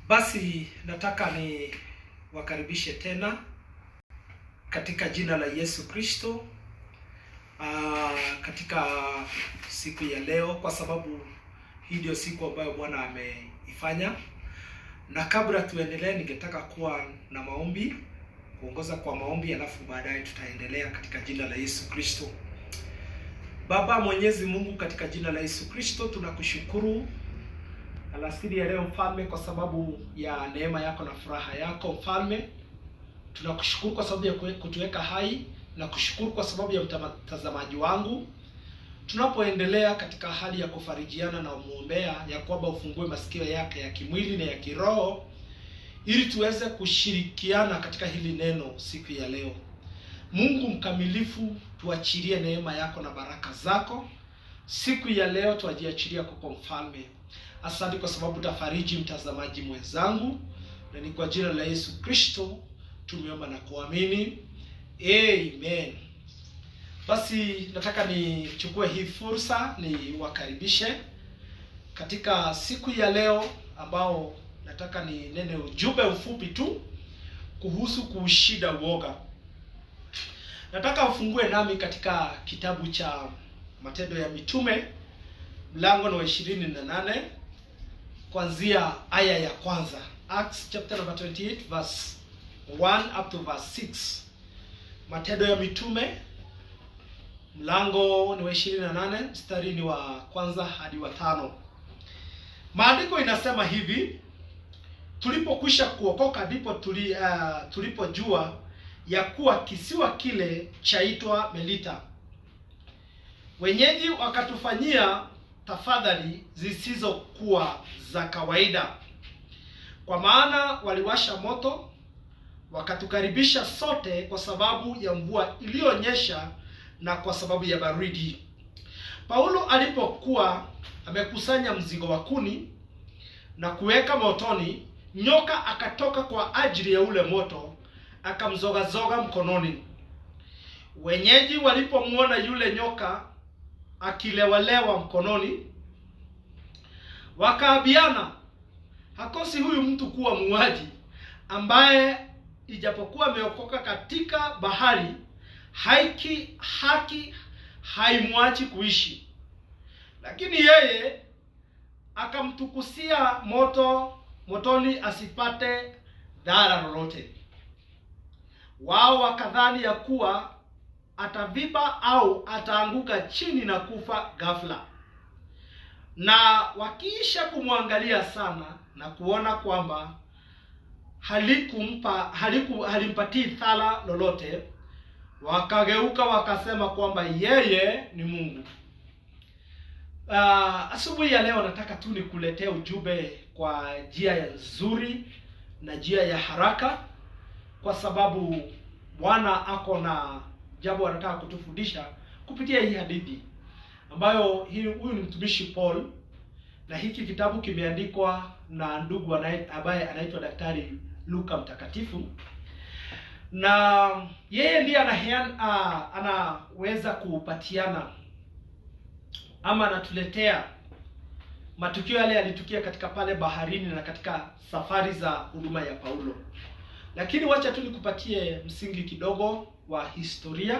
Basi nataka ni wakaribishe tena katika jina la Yesu Kristo katika siku ya leo, kwa sababu hii ndio siku ambayo Bwana ameifanya. Na kabla tuendelee, ningetaka kuwa na maombi, kuongoza kwa maombi, alafu baadaye tutaendelea katika jina la Yesu Kristo. Baba Mwenyezi Mungu, katika jina la Yesu Kristo tunakushukuru alasiri ya leo Mfalme, kwa sababu ya neema yako na furaha yako Mfalme. Tunakushukuru kwa sababu ya kutuweka hai, na kushukuru kwa sababu ya mtazamaji wangu. Tunapoendelea katika hali ya kufarijiana na umuombea ya kwamba ufungue masikio yake ya kimwili na ya kiroho, ili tuweze kushirikiana katika hili neno siku ya leo. Mungu mkamilifu, tuachilie neema yako na baraka zako siku ya leo, tuajiachilia kwa Mfalme. Asante kwa sababu utafariji mtazamaji mwenzangu, na ni kwa jina la Yesu Kristo tumeomba na kuamini. Amen. Basi nataka nichukue hii fursa ni wakaribishe katika siku ya leo, ambao nataka ni nene ujumbe ufupi tu kuhusu kuushinda uoga. Nataka ufungue nami katika kitabu cha Matendo ya Mitume mlango wa 28 kuanzia aya ya kwanza. Acts chapter number 28 verse 1 up to verse 6. Matendo ya Mitume mlango ni wa 28 mstari ni wa kwanza hadi wa 5. Maandiko inasema hivi: tulipokwisha kuokoka ndipo tulipojua ya kuwa kisiwa kile chaitwa Melita. Wenyeji wakatufanyia tafadhali zisizokuwa za kawaida, kwa maana waliwasha moto wakatukaribisha sote kwa sababu ya mvua iliyonyesha na kwa sababu ya baridi. Paulo alipokuwa amekusanya mzigo wa kuni na kuweka motoni, nyoka akatoka kwa ajili ya ule moto, akamzogazoga mkononi. Wenyeji walipomwona yule nyoka akilewalewa mkononi, wakaabiana, hakosi huyu mtu kuwa muuaji, ambaye ijapokuwa ameokoka katika bahari, haki haimwachi kuishi. Lakini yeye akamtukusia motoni asipate dhara lolote. Wao wakadhani ya kuwa ataviba au ataanguka chini na kufa ghafla. Na wakiisha kumwangalia sana na kuona kwamba halimpatii thala lolote, wakageuka wakasema kwamba yeye ni Mungu. Asubuhi ya leo nataka tu nikuletea ujumbe kwa njia ya nzuri na njia ya haraka, kwa sababu Bwana ako na jambo anataka kutufundisha kupitia hii hadithi ambayo huyu ni mtumishi Paul, na hiki kitabu kimeandikwa na ndugu ambaye anaitwa Daktari Luka Mtakatifu, na yeye ndiye anaweza kupatiana ama anatuletea matukio yale yalitukia katika pale baharini na katika safari za huduma ya Paulo. Lakini wacha tu nikupatie msingi kidogo wa historia,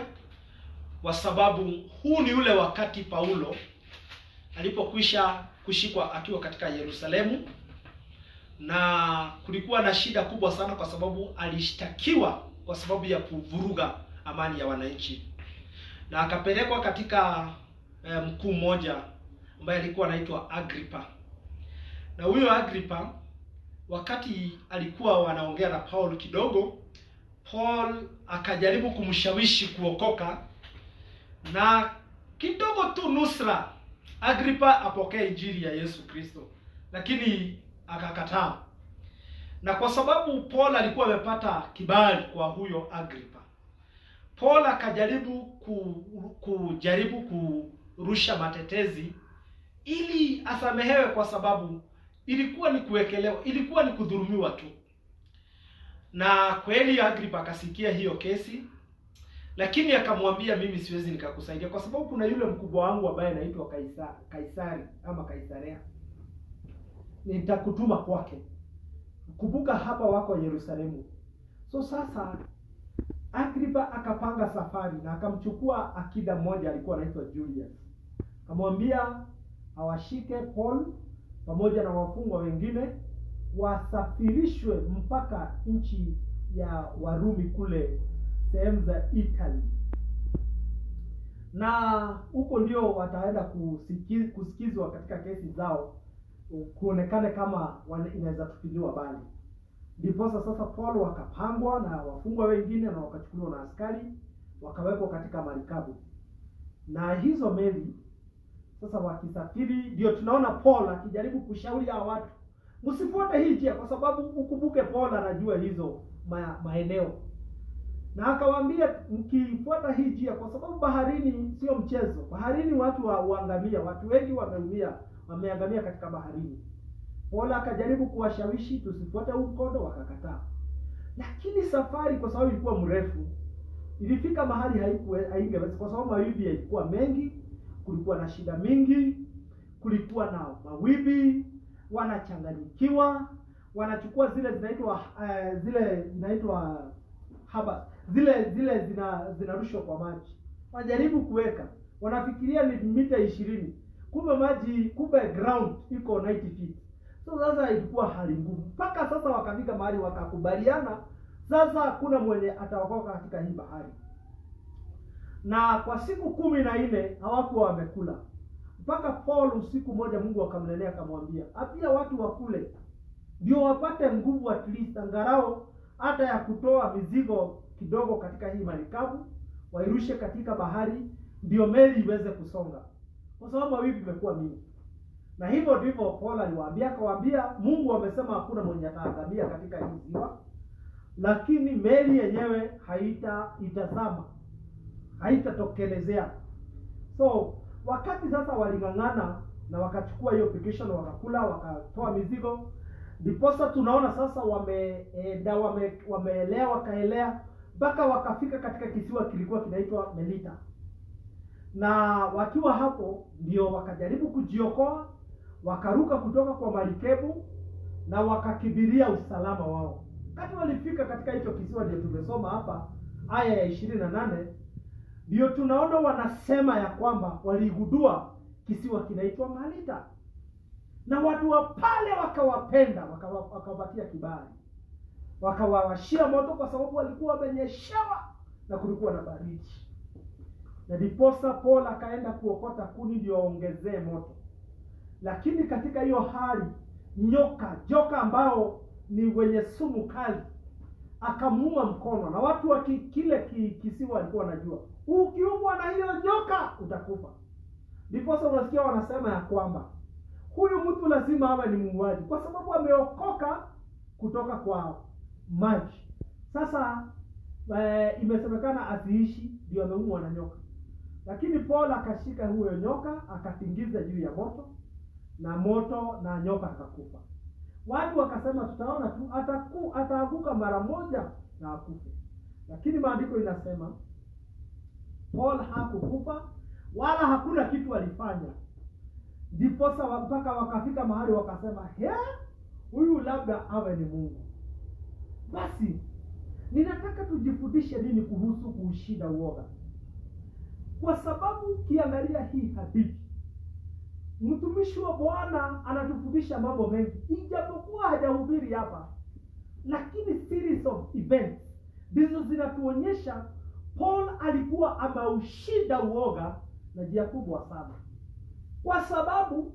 kwa sababu huu ni ule wakati Paulo alipokwisha kushikwa akiwa katika Yerusalemu, na kulikuwa na shida kubwa sana kwa sababu alishtakiwa kwa sababu ya kuvuruga amani ya wananchi, na akapelekwa katika mkuu mmoja ambaye alikuwa anaitwa Agrippa. Na huyo Agrippa, wakati alikuwa wanaongea na Paul kidogo, Paul akajaribu kumshawishi kuokoka, na kidogo tu nusra Agrippa apokee injili ya Yesu Kristo, lakini akakataa. Na kwa sababu Paul alikuwa amepata kibali kwa huyo Agrippa, Paul akajaribu kujaribu kurusha matetezi ili asamehewe, kwa sababu ilikuwa ni kuwekelewa, ilikuwa ni kudhulumiwa tu. Na kweli Agrippa akasikia hiyo kesi, lakini akamwambia, mimi siwezi nikakusaidia kwa sababu kuna yule mkubwa wangu ambaye anaitwa Kaisari ama Kaisarea, nitakutuma kwake. Kumbuka hapa wako Yerusalemu. So sasa Agripa akapanga safari na akamchukua akida mmoja alikuwa anaitwa Julius. Akamwambia awashike Paul pamoja na wafungwa wengine wasafirishwe mpaka nchi ya Warumi kule sehemu za Italy. Na huko ndio wataenda kusikizwa katika kesi zao, kuonekane kama inaweza tupiliwa bali. Ndipo sasa Paul wakapangwa na wafungwa wengine na wakachukuliwa na askari wakawekwa katika marikabu. Na hizo meli sasa wakisafiri, ndio tunaona Paul akijaribu kushauri hao watu msifuate hii njia, kwa sababu ukumbuke Paul anajua hizo maeneo. Na akawaambia mkifuata hii njia, kwa sababu baharini sio mchezo. Baharini watu waangamia, watu wengi wameangamia katika baharini. Paul akajaribu kuwashawishi tusifuate huu mkondo, wakakataa. Lakini safari kwa sababu ilikuwa mrefu, ilifika mahali haingeweza, kwa sababu mawimbi yalikuwa mengi, kulikuwa na shida mingi, kulikuwa na mawimbi, wanachanganyikiwa, wanachukua zile zinaitwa haba, zile zinarushwa kwa maji. Wajaribu kuweka, wanafikiria ni mita 20, kumbe ground iko 90 feet. So sasa ilikuwa hali ngumu. Mpaka sasa wakafika mahali wakakubaliana sasa hakuna mwenye ataokoka katika hii bahari. Na kwa siku 14 hawakuwa wamekula. Mpaka Paul usiku moja Mungu akamnenea akamwambia, "Apia watu wakule ndio wapate nguvu at least angarao hata ya kutoa mizigo kidogo katika hii marikabu, wairushe katika bahari ndio meli iweze kusonga." Kwa sababu mawimbi imekuwa mingi. Na hivyo ndivyo Paul akawaambia Mungu amesema hakuna mwenye ataangamia katika hii ziwa, lakini meli yenyewe itazama, haitatokelezea. So wakati sasa walingangana na wakachukua hiyo application, wakakula, wakatoa mizigo, ndiposa tunaona sasa wameelea wakaelea mpaka wakafika katika kisiwa kilikuwa kinaitwa Melita. Na wakiwa hapo ndio wakajaribu kujiokoa, wakaruka kutoka kwa marikebu na wakakibiria usalama wao. Wakati walifika katika hicho kisiwa, ndio tumesoma hapa aya ya 28, ndio tunaona wanasema ya kwamba waligundua kisiwa kinaitwa Malita. Na watu wa pale wakawapenda, wakawapatia kibali. Wakawawashia moto kwa sababu walikuwa wamenyeshewa na kulikuwa na baridi. Na diposa Paul akaenda kuokota kuni ndio aongezee moto. Lakini katika hiyo hali joka ambao ni wenye sumu kali akamuuma mkono, na watu wa kile kisiwa walikuwa wanajua ukiumwa na hiyo joka utakufa. Diposa unasikia wanasema ya kwamba huyu mtu lazima awe ni muuaji kwa sababu ameokoka kutoka kwa maji. Sasa imesemekana asiishi ndio ameumwa na nyoka. Lakini Paul akashika huyo nyoka akatingiza juu ya moto na nyoka akakufa. Watu wakasema tutaona tu ataaguka mara moja na akufe. Lakini maandiko inasema Paul hakukufa wala hakuna kitu alifanya. Ndiposa mpaka wakafika mahali wakasema huyu labda awe ni Mungu. Basi ninataka tujifundishe nini kuhusu kuushinda uoga? Kwa sababu kiangalia hii hadithi, mtumishi wa Bwana anatufundisha mambo mengi, ijapokuwa hajahubiri hapa, lakini series of events ndizo zinatuonyesha Paul alikuwa ameushinda uoga na njia kubwa sana, kwa sababu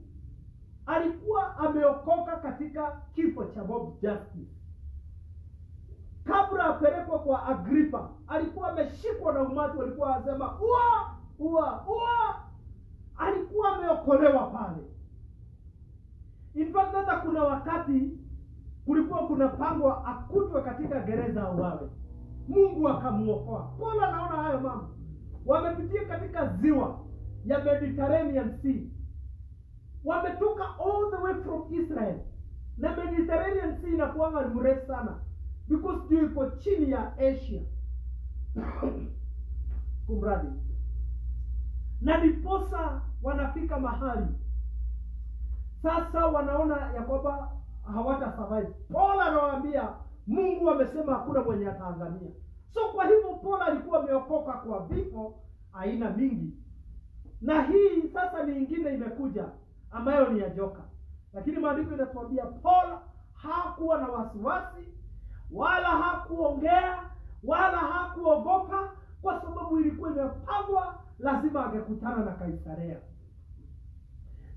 alikuwa ameokoka katika kifo cha Mob Justice. Kabla apelekwa kwa Agripa, alikuwa ameshikwa na umati, walikuwa wasema ua. Alikuwa ameokolewa pale. In fact hata kuna wakati kulikuwa kuna pangwa akutwe katika gereza auawe. Mungu akamuokoa. Paul anaona hayo mambo. Wamepitia katika ziwa ya Mediterranean Sea. Wametoka all the way from Israel. Na Mediterranean Sea inakuwa ni mrefu sana because ndio iko chini ya Asia. Kumradi. Na diposa wanafika mahali sasa wanaona ya kwamba hawata survive. Paul anawaambia Mungu amesema hakuna mwenye ataangamia. So kwa hivyo Paul alikuwa ameokoka kwa vifo aina mingi. Na hii sasa ni ingine imekuja ambayo ni ya joka. Lakini maandiko yanatuambia Paul hakuwa na wasiwasi, wala hakuongea, wala hakuogopa, kwa sababu ilikuwa imepangwa lazima angekutana na Kaisarea.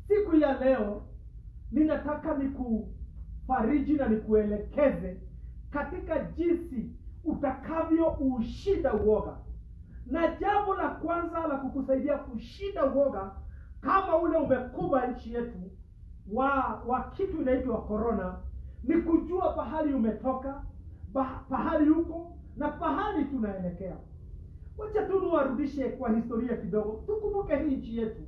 Siku ya leo ninataka nikufariji na nikuelekeze katika jinsi utakavyo ushinda uoga. Na jambo la kwanza la kukusaidia kushinda uoga kama ule umekumba nchi yetu wa kitu inaitwa corona ni kujua pahali umetoka, pahali uko na pahali tunaelekea. Wacha tu niwarudishe kwa historia kidogo. Tukumbuke hii nchi yetu,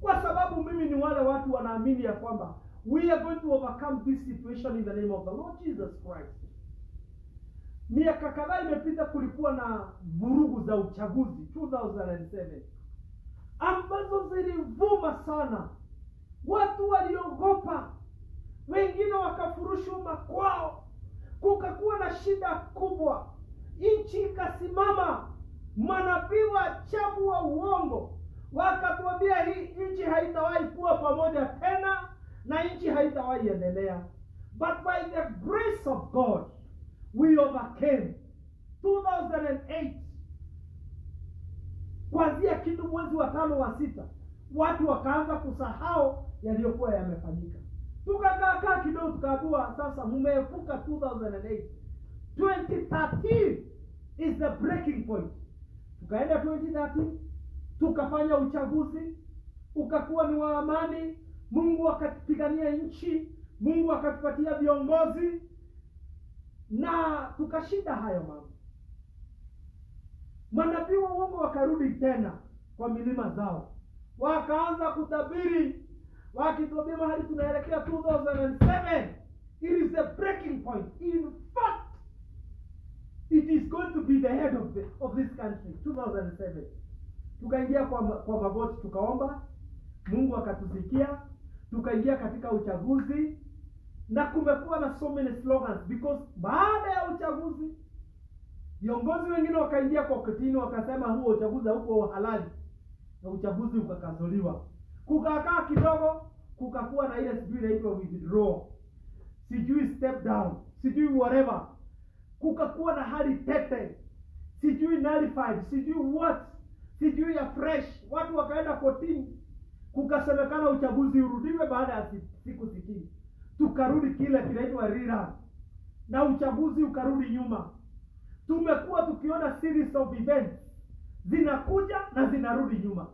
kwa sababu mimi ni wale watu wanaamini ya kwamba we are going to overcome this situation in the name of the Lord Jesus Christ. Miaka kadhaa imepita, kulikuwa na vurugu za uchaguzi 2007 ambazo zilivuma sana. Watu waliogopa, wengine wakafurushwa makwao, kukakuwa na shida kubwa, nchi ikasimama. Manabii wachafu wa uongo wakatuambia hii nchi haitawahi kuwa pamoja tena na nchi haitawahi endelea. But by the grace of God we overcame. 2008 kuanzia kitu mwezi wa 5 wa 6 watu wakaanza kusahau yaliyokuwa yamefanyika. Tukakaa kidogo tukaambiwa sasa mmeepuka 2008. 2013 is the breaking point. Tukaenda 2013 tukafanya uchaguzi, ukakuwa ni wa amani. Mungu akatupigania nchi, Mungu akatupatia viongozi na tukashinda hayo mambo. Manabii wa uongo wakarudi tena kwa milima zao, wakaanza kutabiri wakituambia mahali tunaelekea 2007 it is the breaking point. In fact it is going to be the head of this country. 2007 tukaingia kwa magoti tukaomba, Mungu akatusikia, tukaingia katika uchaguzi. Na kumekuwa na so many slogans because baada ya uchaguzi viongozi wengine wakaingia kwa kotini wakasema huo uchaguzi hauko halali na uchaguzi ukakazuliwa. Kukakaa kidogo kukakuwa na ile sijui inaitwa withdraw, sijui step down, sijui whatever. Kukakuwa na hali tete, sijui nullified, sijui what, sijui ya fresh. Watu wakaenda kotini, kukasemekana uchaguzi urudiwe baada ya siku 60. Tukarudi kile kinaitwa rerun na uchaguzi ukarudi nyuma. Tumekuwa tukiona series of events zinakuja na zinarudi nyuma.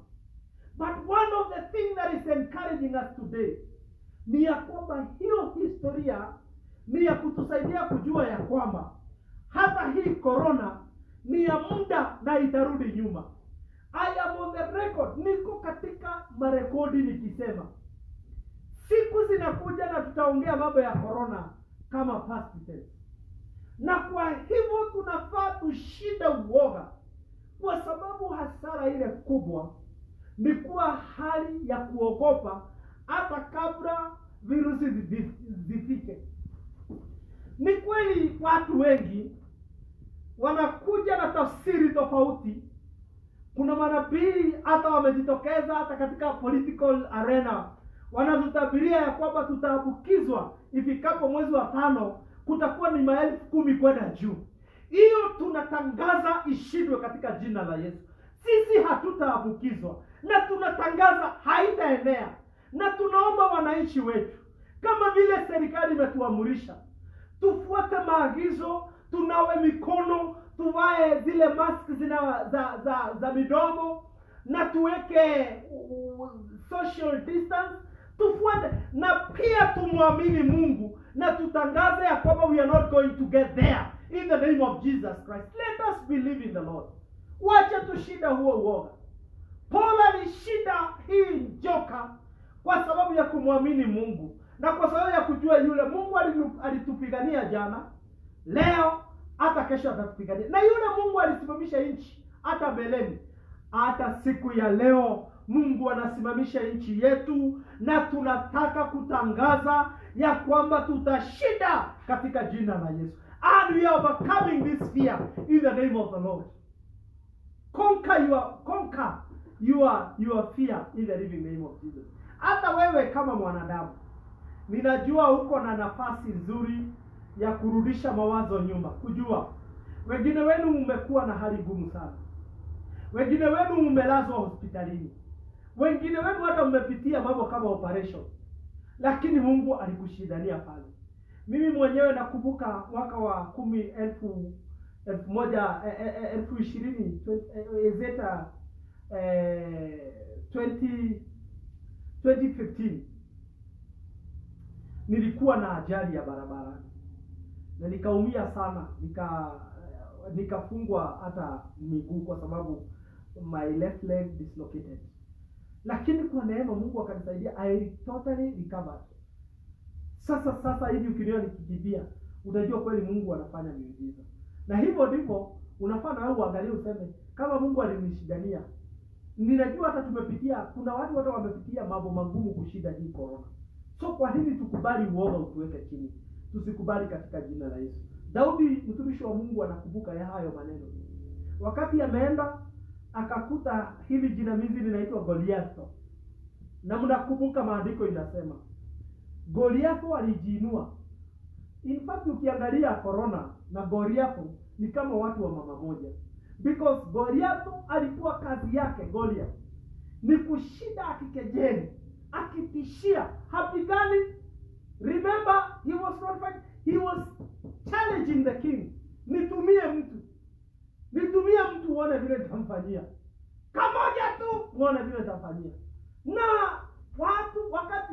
But one of the things that is encouraging us today ni ya kwamba hiyo historia ni ya kutusaidia kujua ya kwamba hata hii corona ni ya muda na itarudi nyuma. I am on the record, niko katika marekodi nikisema siku zinakuja na tutaongea mambo ya corona kama past tense. Na kwa hivyo tunafaa tushinde uoga, kwa sababu hasara ile kubwa ni kuwa hali ya kuogopa hata kabla virusi zifike. Ni kweli watu wengi wanakuja na tafsiri tofauti. Kuna manabii hata wamejitokeza hata katika political arena, wanatutabiria ya kwamba tutaambukizwa ifikapo mwezi wa 5 kutakuwa ni 10,000 kwenda juu. Hiyo tunatangaza ishindwe katika jina la Yesu. Sisi hatutaambukizwa na tunatangaza haitaenea. Na tunaomba wananchi wetu, kama vile serikali imetuamurisha, tufuate maagizo, tunawe mikono, tuvae zile mask za midomo na tuweke social distance, tufuate na pia tumwamini Mungu na tutangaze ya kwamba we are not going to get there in the name of Jesus Christ. Let us believe in the Lord. Wacha tushinda huo uoga. Paul alishinda hii joka kwa sababu ya kumwamini Mungu na kwa sababu ya kujua yule Mungu alitupigania jana, leo, hata kesho atatupigania. Na yule Mungu alisimamisha nchi hata mbeleni, hata siku ya leo Mungu anasimamisha nchi yetu. Na tunataka kutangaza ya kwamba tutashinda katika jina la Yesu. And we are overcoming this fear in the name of the Lord. Conquer your fear in the living name of Jesus. Hata wewe kama mwanadamu, ninajua uko na nafasi nzuri ya kurudisha mawazo nyuma. Kujua wengine wenu mmekuwa na hali ngumu sana. Wengine wenu mmelazwa hospitalini. Wengine wenu hata mmepitia mambo kama operation. Lakini Mungu alikushindania pale. Mimi mwenyewe nakumbuka mwaka wa 2015 nilikuwa na ajali ya barabarani na nikaumia sana, nikafungwa hata miguu kwa sababu my left leg dislocated. Lakini kwa neema Mungu akanisaidia, I totally recovered. Sasa hivi ukiniona nikikimbia, utajua kweli Mungu anafanya miujiza. Na hivyo ndivyo unafaa na wewe uangalie useme, kama Mungu alinishindania. Ninajua hata tumepitia, kuna watu wote wamepitia mambo magumu kushinda hii corona. So kwa nini tukubali uoga utuweke chini? Tusikubali katika jina la Yesu. Daudi mtumishi wa Mungu anakumbuka ya hayo maneno. Wakati ameenda akakuta hili jinamizi linaitwa Goliathi. Na mnakumbuka maandiko inasema Goliathi alijiinua. In fact ukiangalia corona na Goliathi ni kama watu wa mama moja. Because Goliathi alikuwa kazi yake Goliath ni kushinda akikejeli, akitishia, hapigani. Remember, he was not fighting, he was challenging the king. Nitumie mtu uone vile nitamfanyia. Kamoja tu uone vile nitamfanyia. Na watu wakati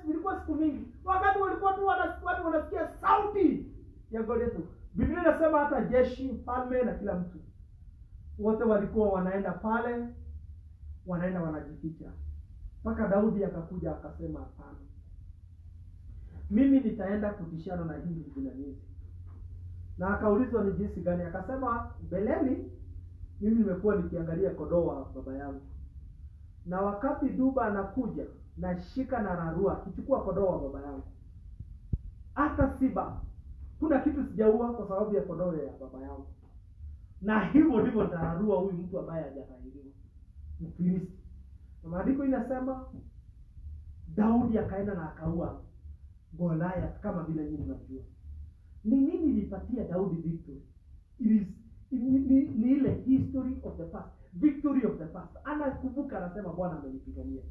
zilikuwa siku mingi, wakati walikuwa tu watu wanasikia sauti ya Goliath. Biblia inasema hata jeshi, mfalme na kila mtu wote walikuwa wanaenda pale, wanaenda wanajificha. Mpaka Daudi akakuja akasema hapana, mimi nitaenda kutishana na hili jinamizi. Na akaulizwa ni jinsi gani, akasema mbeleni mimi nimekuwa nikiangalia kondoo wa baba yangu, na wakati duba anakuja nashika na rarua kichukua kondoo wa baba yangu. Hata siba kuna kitu sijaua kwa sababu ya kondoo ya baba yangu. Na hivyo ndivyo nitararua huyu mtu ambaye hajatahiriwa, Mfilisti. Na maandiko inasema Daudi akaenda na akaua Goliath kama vile nyinyi mnajua. Ni nini ilipatia Daudi victory? Ni ile history of the past, victory of the past. Anakumbuka, anasema Bwana amenipigania.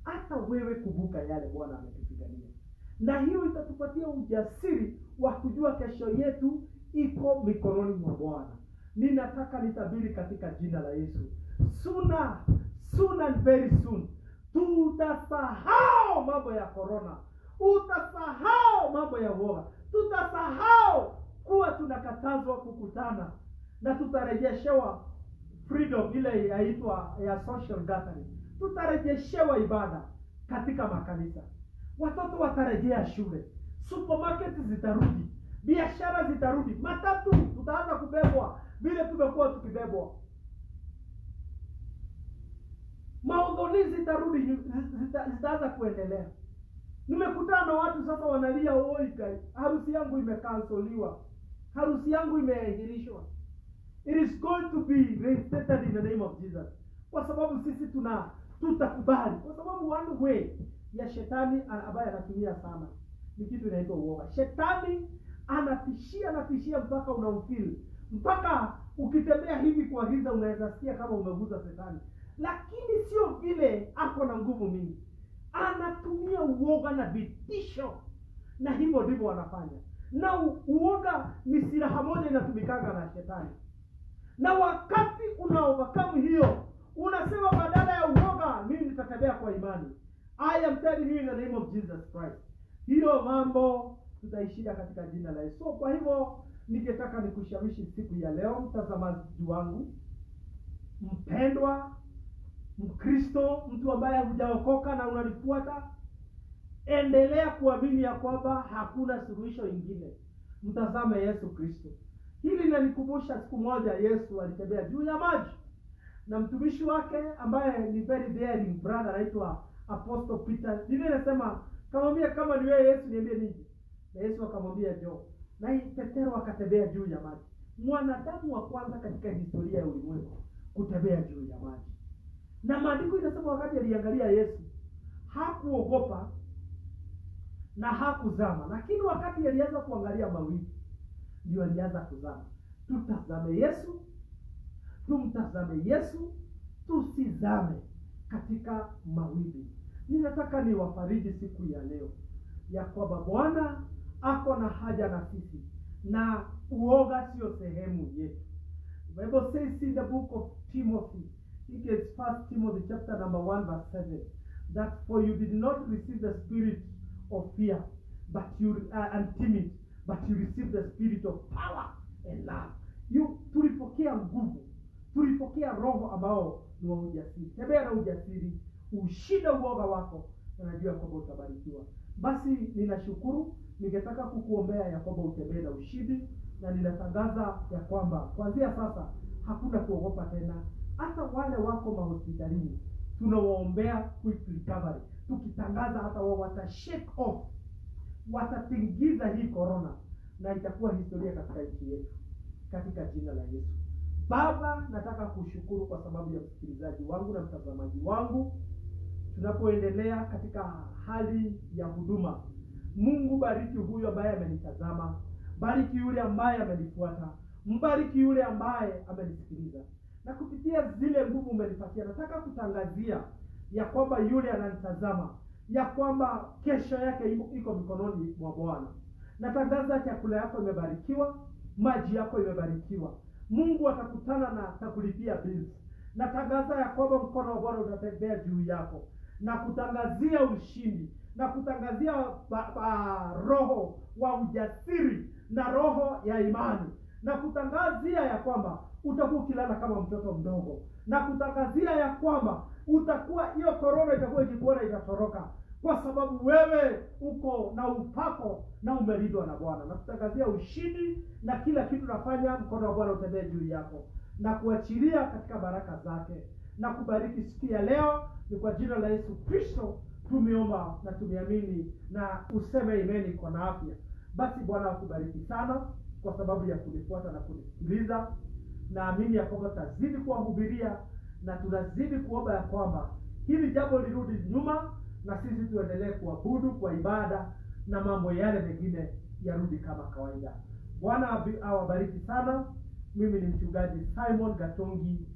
Hata wewe kumbuka yale Bwana ametupigania. Na hiyo itatupatia ujasiri wa kujua kesho yetu iko mikononi mwa Bwana. Ninataka nitabiri katika jina la Yesu. Soon and very soon tutasahau mambo ya corona. Utasahau mambo ya uoga. Tutasahau kuwa tunakatazwa kukutana, na tutarejeshewa freedom ile yaitwa ya social gathering. Tutarejeshewa ibada katika makanisa. Watoto watarejea shule. Supermarket zitarudi. Biashara zitarudi. Matatu tutaanza kubebwa vile tumekuwa tukibebwa. Maongoni zitarudi, zitaanza kuendelea. Nimekutana na watu sasa wanalia, oi, harusi yangu imekansoliwa. Harusi yangu imeahirishwa. It is going to be reinstated in the name of Jesus. Kwa sababu sisi tutakubali. Kwa sababu one way ya shetani ambaye anatumia sana ni kitu inaitwa uoga. Shetani anatishia mpaka unamfeel. Mpaka ukitembea hivi kwa giza unaweza sikia kama umeguza shetani. Lakini sio vile ako na nguvu mingi. Anatumia uoga na vitisho. Na hivyo ndivyo wanafanya. Na uoga ni silaha moja inatumikanga na shetani. Na wakati unaovercome hiyo, unasema badala ya uoga mimi nitatembea kwa imani. I am telling you in the name of Jesus Christ. Hiyo mambo tutaishinda katika jina la Yesu. So kwa hivyo ningetaka nikushawishi siku ya leo, mtazamaji wangu mpendwa, Mkristo, mtu ambaye hujaokoka na unanifuata, endelea kuamini ya kwamba hakuna suluhisho ingine. Mtazame Yesu Kristo. Hili linanikumbusha siku moja Yesu alitembea juu ya maji na mtumishi wake ambaye ni very daring brother anaitwa Apostle Peter. Biblia inasema Kamwambia, kama ni wewe Yesu niambie nije. Na Yesu akamwambia njoo. Na Petero akatembea juu ya maji. Mwanadamu wa kwanza katika historia ya ulimwengu kutembea juu ya maji. Na maandiko inasema wakati aliangalia Yesu hakuogopa na hakuzama, lakini wakati alianza kuangalia mawingu ndio alianza kuzama. Tutazame Yesu, tumtazame Yesu, tusizame katika mawingu. Ninataka niwafariji siku ya leo ya kwamba Bwana ako na haja na sisi, na uoga sio sehemu yetu. The Bible says in the book of Timothy, I think it's 1 Timothy chapter number 1 verse 7, that for you did not receive the spirit of fear, but you and timid, but you received the spirit of power and love. Tulipokea nguvu, tulipokea roho ambao ni wa ujasiri. Tembea na ujasiri, ushida uoga wako, na najua kwamba utabarikiwa. Basi ninashukuru, ningetaka kukuombea ya kwamba utembee na ushindi, na ninatangaza ya kwamba kuanzia sasa hakuna kuogopa tena. Hata wale wako mahospitalini tunawaombea quick recovery, tukitangaza hata wao watashake off, watatingiza hii corona, na itakuwa historia katika nchi yetu, katika jina la Yesu. Baba, nataka kushukuru kwa sababu ya msikilizaji wangu na mtazamaji wangu tunapoendelea katika hali ya huduma. Mungu, bariki huyo ambaye amenitazama, bariki yule ambaye amenifuata, mbariki yule ambaye amenisikiliza. Na kupitia zile nguvu umenipatia, nataka kutangazia ya kwamba yule ananitazama ya kwamba kesho yake iko mikononi mwa Bwana. Natangaza chakula yako imebarikiwa, maji yako imebarikiwa. Mungu atakutana na atakulipia bills. Natangaza ya kwamba mkono wa Bwana utatembea juu yako, na kutangazia ushindi, na kutangazia roho wa ujasiri na roho ya imani, na kutangazia ya kwamba utakuwa ukilala kama mtoto mdogo, na kutangazia ya kwamba utakuwa, hiyo corona itakuwa ikikuona itatoroka, kwa sababu wewe uko na upako na umelindwa na Bwana. Na kutangazia ushindi, na kila kitu nafanya mkono wa Bwana utembee juu yako, na kuachilia katika baraka zake, na kubariki siku ya leo. Ni kwa jina la Yesu Kristo tumeomba na tumeamini, na useme imeni kwa na afya. Basi Bwana akubariki sana kwa sababu ya kunifuata na kunisikiliza. Naamini ya kwamba tutazidi kuwahubiria, na tunazidi kuomba ya kwamba hili jambo lirudi nyuma, na sisi tuendelee kuabudu kwa ibada, na mambo yale mengine yarudi kama kawaida. Bwana awabariki sana. Mimi ni mchungaji Simon Gatongi,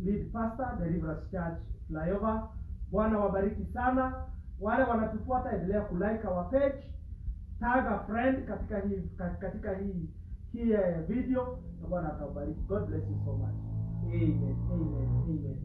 lead pastor Deliverance Church Flyover. Bwana wabariki sana. Wale wanatufuata, endelea kulike our page, tag a friend katika hii video, na Bwana atawabariki. God bless you so much. Amen. Amen. Amen.